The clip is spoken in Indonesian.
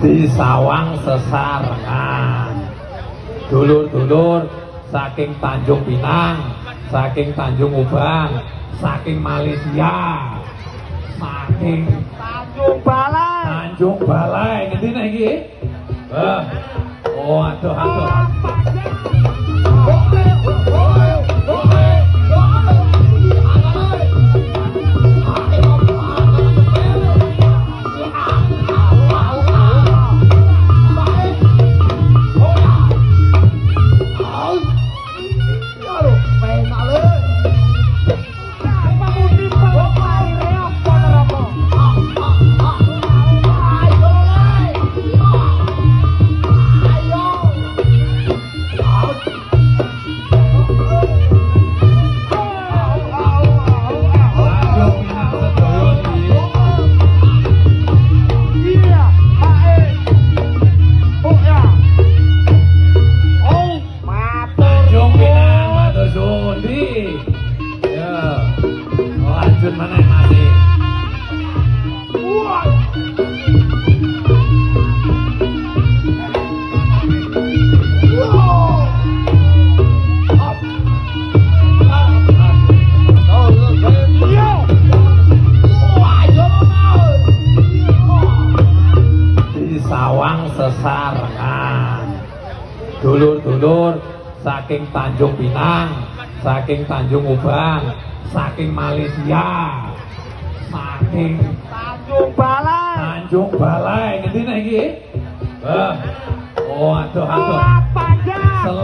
di Sawang sesarengan. Dulur-dulur saking Tanjung Pinang, saking Tanjung Ubang, saking Malaysia, saking Tanjung Balai. Tanjung Balai. Ngendi nek iki? Oh, aduh aduh. Lanjut mana yang masih? Di Sawang sesarengan. Dulur-dulur saking Tanjung Pinang, saking Tanjung Ubang, saking Malaysia, saking Tanjung Balai. Tanjung Balai. Ngendi nek iki? Oh, aduh aduh. Panjang.